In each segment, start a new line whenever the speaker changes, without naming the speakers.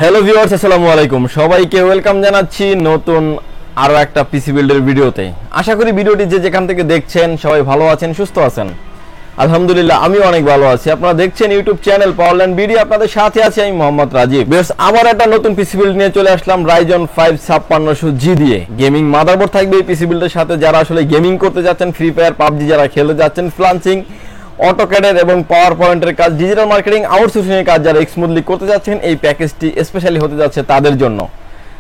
Hello viewers, আসসালামু আলাইকুম। সবাইকে ওয়েলকাম জানাচ্ছি নতুন আরো একটা পিসি বিল্ডের ভিডিওতে। আশা করি ভিডিওটি যে যেখান থেকে দেখছেন সবাই ভালো আছেন, সুস্থ আছেন। আলহামদুলিল্লাহ আমিও অনেক ভালো আছি। আপনারা দেখছেন ইউটিউব চ্যানেল পাওয়ারল্যান্ড বিডি, আপনাদের সাথে আছি আমি মোহাম্মদ রাজীব। ভিউয়ার্স, আবার একটা নতুন পিসি বিল্ড নিয়ে চলে আসলাম Ryzen 5 5600G দিয়ে। গেমিং মাদারবোর্ড থাকবে এই পিসি বিল্ডের সাথে। যারা আসলে গেমিং করতে যাচ্ছেন, ফ্রি ফায়ার পাবজি যারা খেলতে যাচ্ছেন, ফ্লান্সিং অটোক্যাডের এবং পাওয়ার পয়েন্টের কাজ, ডিজিটাল মার্কেটিং, আউটসোর্সিং এর কাজ যারা স্মুথলি করতে যাচ্ছেন, এই প্যাকেজটি স্পেশালি হতে যাচ্ছে তাদের জন্য।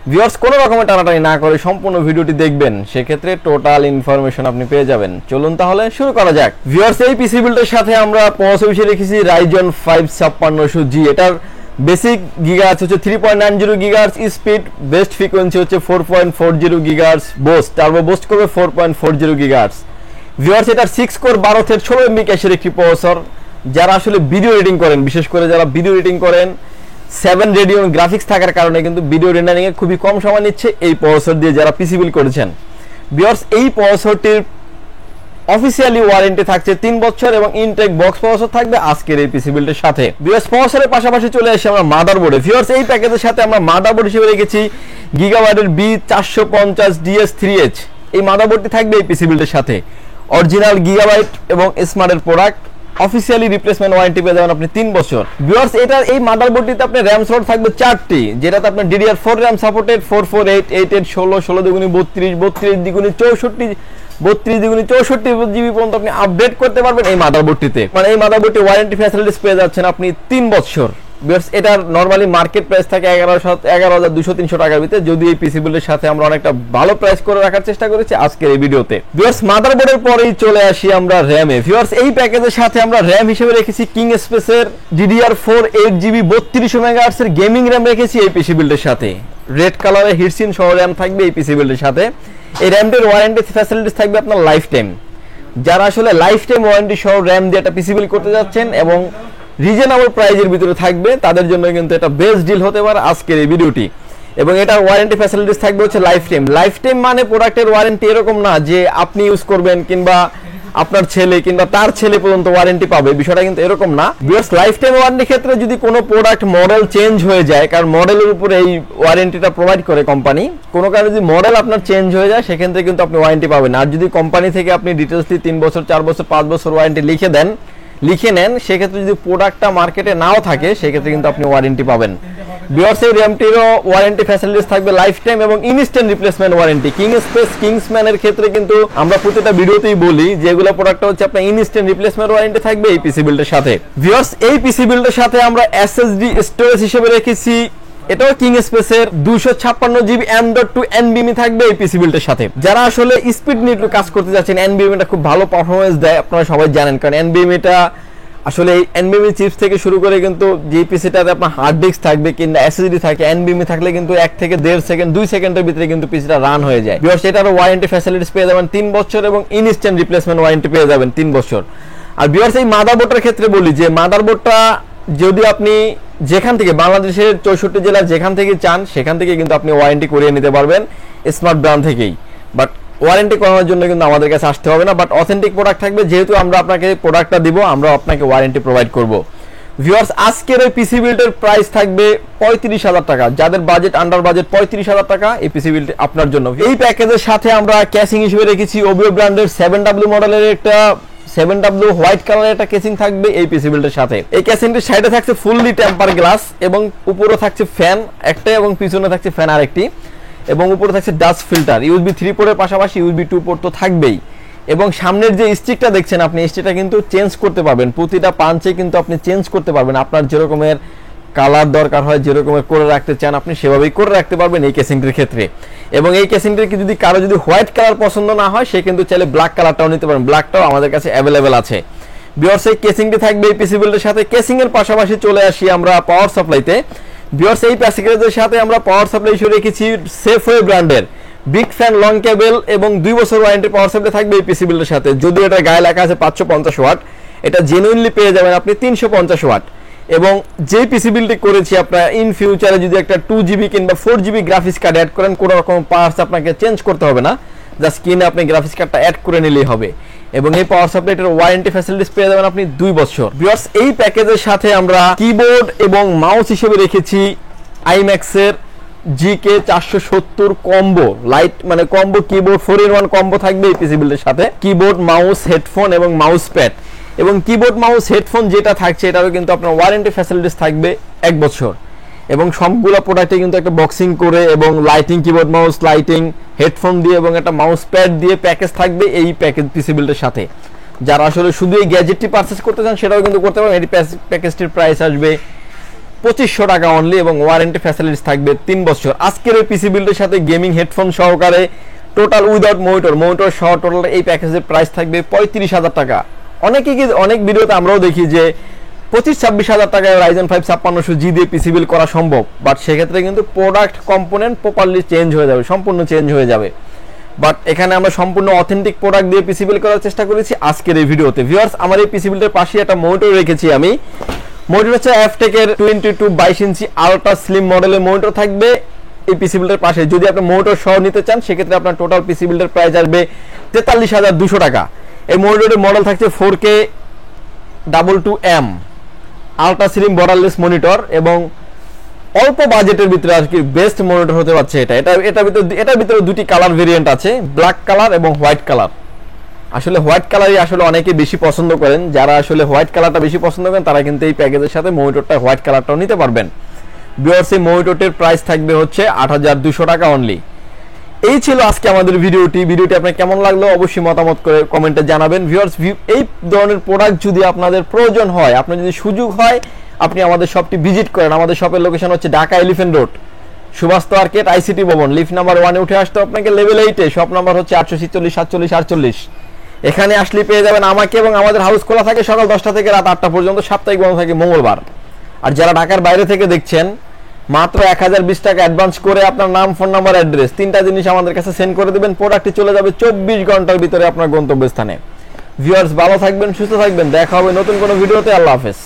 ভিউয়ার্স, কোনো রকমের টানাটানি না করে সম্পূর্ণ ভিডিওটি দেখবেন, সেক্ষেত্রে টোটাল ইনফরমেশন আপনি পেয়ে যাবেন। চলুন তাহলে শুরু করা যাক। ভিউয়ার্স, এই পিসি বিল্ডের সাথে আমরা প্রসেসর রেখেছি Ryzen 5 5600G। এটার বেসিক গিগাহার্টজ হচ্ছে 3.90 গিগাহার্টজ, স্পিড বেস্ট ফ্রিকোয়েন্সি হচ্ছে 4.40 গিগাহার্টজ, বুস্ট টার্বো বুস্ট করবে 4.40 গিগাহার্টজ। ভিউয়ার্স, এটা 6 কোর 12 থ্রেড 16 এমবি ক্যাশের একটি প্রসেসর। যারা আসলে ভিডিও এডিটিং করেন, বিশেষ করে যারা ভিডিও এডিটিং করেন, 7 রেডিয়ন গ্রাফিক্স থাকার কারণে কিন্তু ভিডিও রেন্ডারিং এ খুবই কম সময় নিচ্ছে এই প্রসেসর দিয়ে যারা পিসি বিল্ড করেছেন। ভিউয়ার্স, এই প্রসেসরটির অফিসিয়ালি ওয়ারেন্টি থাকছে 3 বছর এবং ইনটেক বক্স প্রসেসর থাকবে আজকের এই পিসি বিল্ডের সাথে। ভিউয়ার্স, প্রসেসরের পাশাপাশি চলে আসি আমরা মাদারবোর্ডে। ভিউয়ার্স, এই প্যাকেজের সাথে আমরা মাদারবোর্ড হিসেবে রেখেছি গিগাবাইটের B450DS3H। এই মাদারবোর্ডটি থাকবে এই পিসি বিল্ডের সাথে। অরিজিনাল গিগাবাইট এবং স্মার্টের প্রোডাক্ট, অফিসিয়ালি রিপ্লেসমেন্ট ওয়ারেন্টি পেয়ে যাবেন আপনি 3 বছর। ভিউয়ার্স, এটার এই মাদারবোর্ডটিতে আপনি র‍্যাম স্লট থাকবে 4টি, যেটাতে আপনার DDR4 র‍্যাম সাপোর্টেড, 4488 16 16 দুগুণী 32 32 দ্বিগুণী 64 32 দ্বিগুণী 64 জিবি পর্যন্ত আপনি আপডেট করতে পারবেন এই মাদারবোর্ডটিতে। মানে এই মাদারবোর্ডটি ওয়ারেন্টি ফ্যাসিলিটিস পেয়ে যাচ্ছেন আপনি 3 বছর। ভিউয়ার্স, এটার নরমালি মার্কেট প্রাইস থাকে 11,200-300 টাকার ভিতরে, যদি এই পিসি বিল্ডের সাথে আমরা অনেকটা ভালো প্রাইস করে রাখার চেষ্টা করেছি আজকের এই ভিডিওতে। ভিউয়ার্স, মাদারবোর্ডের পরেই চলে আসি আমরা র‍্যামে। ভিউয়ার্স, এই প্যাকেজের সাথে আমরা র‍্যাম হিসেবে রেখেছি কিং স্পেসের DDR4 8GB 3200 মেগাহার্টজ এর গেমিং র‍্যাম রেখেছি এই পিসি বিল্ডের সাথে। রেড কালারের হিটসিন সহ র‍্যাম থাকবে এই পিসি বিল্ডের সাথে। এই র‍্যামটির ওয়ারেন্টি ফ্যাসিলিটিস থাকবে আপনার লাইফ টাইম। যারা আসলে লাইফ টাইম ওয়ারেন্টি সহ র‍্যাম দিয়ে একটা পিসি বিল্ড করতে যাচ্ছেন এবং রিজনেবল প্রাইজের ভিতরে থাকবে, তাদের জন্য কিন্তু এটা বেস্ট ডিল হতে পারে আজকের এই ভিডিওটি। এবং এটার ওয়ারেন্টি ফ্যাসিলিটিস থাকবে হচ্ছে লাইফ টাইম। লাইফ টাইম মানে প্রোডাক্টের ওয়ারেন্টি এরকম না যে আপনি ইউজ করবেন কিংবা আপনার ছেলে কিংবা তার ছেলে পর্যন্ত ওয়ারেন্টি পাবে, বিষয়টা কিন্তু এরকম না। ভিউয়ার্স, লাইফ টাইম ওয়ারেন্টির ক্ষেত্রে যদি কোনো প্রোডাক্ট মডেল চেঞ্জ হয়ে যায়, কারণ মডেলের উপরে এই ওয়ারেন্টিটা প্রোভাইড করে কোম্পানি, কোনো কারণে যদি মডেল আপনার চেঞ্জ হয়ে যায় সেক্ষেত্রে কিন্তু আপনি ওয়ারেন্টি পাবেন। আর যদি কোম্পানি থেকে আপনি ডিটেলসলি 3 বছর 4 বছর 5 বছর ওয়ারেন্টি লিখে নেন, সেক্ষেত্রে যদি প্রোডাক্টটা মার্কেটে নাও থাকে সেক্ষেত্রে কিন্তু আপনি ওয়ারেন্টি পাবেন। ভিউয়ার্স, এই র‍্যামটিরও ওয়ারেন্টি ফ্যাসিলিটিস থাকবে লাইফ টাইম এবং instant replacement warranty. King space কিংসম্যানের ক্ষেত্রে কিন্তু আমরা প্রতিটা ভিডিওতেই বলি যে এগুলো প্রোডাক্টটা হচ্ছে আপনার ইনস্ট্যান্ট রিপ্লেসমেন্ট ওয়ারেন্টি থাকবে এই পিসি বিল্ডের সাথে। ভিউয়ার্স, এই পিসি বিল্ডের সাথে আমরা এসএসডি স্টোরেজ হিসেবে রেখেছি, এটাও কিং স্পেসের 256GB M.2 NVMe থাকবে এই পিসি বিল্ডের সাথে। যারা আসলে স্পিড নিয়ে একটু কাজ করতে যাচ্ছেন, NVMe টা খুব ভালো পারফরমেন্স দেয়, আপনারা সবাই জানেন। কারণ NVMe টা আসলে NVMe চিপস থেকে শুরু করে কিন্তু যে পিসিটাতে আপনার হার্ড ডিস্ক থাকবে কিংবা এসএসডি থাকে, NVMe থাকলে কিন্তু 1 থেকে 1.5 সেকেন্ড 2 সেকেন্ডের ভিতরে কিন্তু পিসিটা রান হয়ে যায়। ভিউয়ার্স, এটারও ওয়ারেন্টি ফ্যাসিলিটিস পেয়ে যাবেন 3 বছর এবং ইনস্ট্যান্ট রিপ্লেসমেন্ট ওয়ারেন্টি পেয়ে যাবেন 3 বছর। আর ভিউয়ার্স, এই মাদারবোর্ডের ক্ষেত্রে বলি যে মাদারবোর্ডটা যদি আপনি যেখান থেকে বাংলাদেশের 64 জেলার যেখান থেকে চান সেখান থেকে কিন্তু আপনি ওয়ারেন্টি করিয়ে নিতে পারবেন স্মার্ট ব্র্যান্ড থেকেই। বাট ওয়ারেন্টি করানোর জন্য কিন্তু আমাদের কাছে আসতে হবে না, বাট অথেন্টিক প্রোডাক্ট থাকবে। যেহেতু আমরা আপনাকে প্রোডাক্টটা দিব, আমরা আপনাকে ওয়ারেন্টি প্রোভাইড করব। ভিউয়ার্স, আজকের এই পিসি বিল্ডের প্রাইস থাকবে 35,000 টাকা। যাদের বাজেট আন্ডার বাজেট 35,000 টাকা, এই পিসি বিল্ড আপনার জন্য। এই প্যাকেজের সাথে আমরা ক্যাসিং হিসেবে রেখেছি ওবিও ব্র্যান্ডের 7W মডেলের একটা 7W হোয়াইট কালারের একটা কেসিং থাকবে এই পিসি বিল্ডের সাথে। এই কেসিংটির সাইডে থাকছে ফুললি টেম্পার গ্লাস এবং উপরে থাকছে ফ্যান একটা এবং পিছনে থাকছে ফ্যান আরেকটি, এবং উপরে থাকছে ডাস্ট ফিল্টার। USB 3 পোর্টের পাশাপাশি USB 2 পোর্ট তো থাকবেই। এবং সামনের যে স্টিকটা দেখছেন আপনি, স্টিকটা কিন্তু চেঞ্জ করতে পারবেন, প্রতিটা পাঞ্চে কিন্তু আপনি চেঞ্জ করতে পারবেন। আপনার যেরকমের কালার দরকার হয়, যেরকমের করে রাখতে চান আপনি সেভাবেই করে রাখতে পারবেন এই কেসিংটির ক্ষেত্রে। এবং এই কেসিংটির যদি কারো যদি হোয়াইট কালার পছন্দ না হয়, সে কিন্তু চাইলে ব্ল্যাক কালারটাও নিতে পারেন, ব্ল্যাকটাও আমাদের কাছে অ্যাভেলেবেল আছে। ভিউয়ার্স, এই কেসিংটি থাকবে এই পিসি বিল্ডের সাথে। কেসিং এর পাশাপাশি চলে আসি আমরা পাওয়ার সাপ্লাইতে। ভিউয়ার্স, এই প্যাকেজের সাথে আমরা পাওয়ার সাপ্লাই হিসেবে রেখেছি সেফওয়ে ব্র্যান্ডের বিগ ফ্যান লং কেবল এবং 2 বছর ওয়ারেন্টি পাওয়ার সাপ্লাই থাকবে এই পিসি বিল্ডের সাথে। যদিও এটা গায়ে লেখা আছে 550 ওয়াট, এটা জেনুইনলি পেয়ে যাবেন আপনি 350 ওয়াট। এবং যে পিসি বিল্ডটি করেছি আপনার ইন ফিউচারে যদি একটা 2GB কিংবা 4GB গ্রাফিক্স কার্ড অ্যাড করেন, কোনো রকম পার্টস আপনাকে চেঞ্জ করতে হবে না, জাস্ট কিনে আপনি গ্রাফিক্স কার্ডটা অ্যাড করে নিলেই হবে। এবং এই পাওয়ার সাপ্লাইটার ওয়ারেন্টি ফ্যাসিলিটিস পেয়ে যাবেন আপনি 2 বছর। ভিউয়ার্স, এই প্যাকেজের সাথে আমরা কিবোর্ড এবং মাউস হিসেবে রেখেছি আইম্যাক্সের জিকে 470 কম্বো লাইট, মানে কম্বো কিবোর্ড 4-in-1 কম্বো থাকবে এই পিসি বিল্ডের সাথে। কিবোর্ড, মাউস, হেডফোন এবং মাউস প্যাড, এবং কিবোর্ড, মাউস, হেডফোন যেটা থাকছে এটারও কিন্তু আপনার ওয়ারেন্টি ফ্যাসিলিটিস থাকবে 1 বছর। এবং সবগুলো প্রোডাক্টে কিন্তু একটা বক্সিং করে এবং lighting, keyboard mouse lighting, headphone দিয়ে এবং একটা মাউস প্যাড দিয়ে প্যাকেজ থাকবে এই প্যাকেজ পিসি বিল্ডের সাথে। যারা আসলে শুধু এই গ্যাজেটটি পারচেস করতে চান সেটাও কিন্তু করতে পারেন। এই প্যাকেজটির প্রাইস আসবে 2500 টাকা অনলি এবং ওয়ারেন্টি ফ্যাসিলিটিস থাকবে 3 বছর। আজকের এই পিসি বিল্ডের সাথে গেমিং হেডফোন সহকারে টোটাল উইদাউট মনিটর সহ টোটাল এই প্যাকেজের প্রাইস থাকবে 35,000 টাকা। অনেক ভিডিওতে আমরাও দেখি যে 25-26 হাজার টাকায় Ryzen 5 5600G দিয়ে পিসি বিল্ড করা সম্ভব, বাট সেক্ষেত্রে কিন্তু প্রোডাক্ট কম্পোনেন্ট প্রপারলি চেঞ্জ হয়ে যাবে, সম্পূর্ণ চেঞ্জ হয়ে যাবে। বাট এখানে আমরা সম্পূর্ণ অথেন্টিক প্রোডাক্ট দিয়ে পিসি বিল্ড করার চেষ্টা করেছি আজকের এই ভিডিওতে। ভিউয়ার্স, আমার এই পিসি বিল্ডের পাশে একটা মনিটর রেখেছি আমি। মনিটর হচ্ছে এফটেকের 22 ইঞ্চি আলট্রা স্লিম মডেলের মনিটর থাকবে এই পিসি বিল্ডের পাশে। যদি আপনি মনিটর সহ নিতে চান সেক্ষেত্রে আপনার টোটাল পিসি বিল্ডের প্রাইস আসবে 43,200 টাকা। এই মনিটরের মডেল থাকছে 4K 22M ultra slim borderless monitor এবং অল্প বাজেটের ভিতরে আর কি বেস্ট মনিটর হতে পারছে এটা। এটার ভিতরে দুটি কালার ভেরিয়েন্ট আছে, ব্ল্যাক কালার এবং হোয়াইট কালার। আসলে হোয়াইট কালারই আসলে অনেকে বেশি পছন্দ করেন। যারা আসলে হোয়াইট কালারটা বেশি পছন্দ করেন তারা কিন্তু এই প্যাকেজের সাথে মনিটরটা হোয়াইট কালারটাও নিতে পারবেন। ভিউয়ার্স, এই মনিটরটির প্রাইস থাকবে হচ্ছে 8,200 টাকা অনলি। এই ছিল আজকে আমাদের ভিডিওটি আপনার কেমন লাগলো অবশ্যই মতামত করে কমেন্টে জানাবেন। ভিউয়ার্স, এই ধরনের প্রোডাক্ট যদি আপনাদের প্রয়োজন হয়, আপনার যদি সুযোগ হয়, আপনি আমাদের শপটি ভিজিট করেন। আমাদের শপের লোকেশন হচ্ছে Dhaka Elephant Road, Subhash market, ICT Bhaban, lift number 1-এ উঠে আসতে আপনাকে লেভেল 8-এ, শপ নাম্বার হচ্ছে 846-47-48। এখানে আসলে পেয়ে যাবেন আমাকে, এবং আমাদের হাউস খোলা থাকে সকাল 10টা থেকে রাত 8টা পর্যন্ত, সাপ্তাহিক বন্ধ থাকে মঙ্গলবার। আর যারা ঢাকার বাইরে থেকে দেখছেন, মাত্র 1020 টাকা অ্যাডভান্স করে আপনার নাম, ফোন নাম্বার, অ্যাড্রেস 3টা জিনিস আমাদের কাছে সেন্ড করে দেবেন। প্রোডাক্টটি চলে যাবে 24 ঘন্টার ভিতরে আপনার গন্তব্যস্থানে। ভিউয়ার্স, ভালো থাকবেন, সুস্থ থাকবেন, দেখা হবে নতুন কোনো ভিডিওতে। আল্লাহ হাফেজ।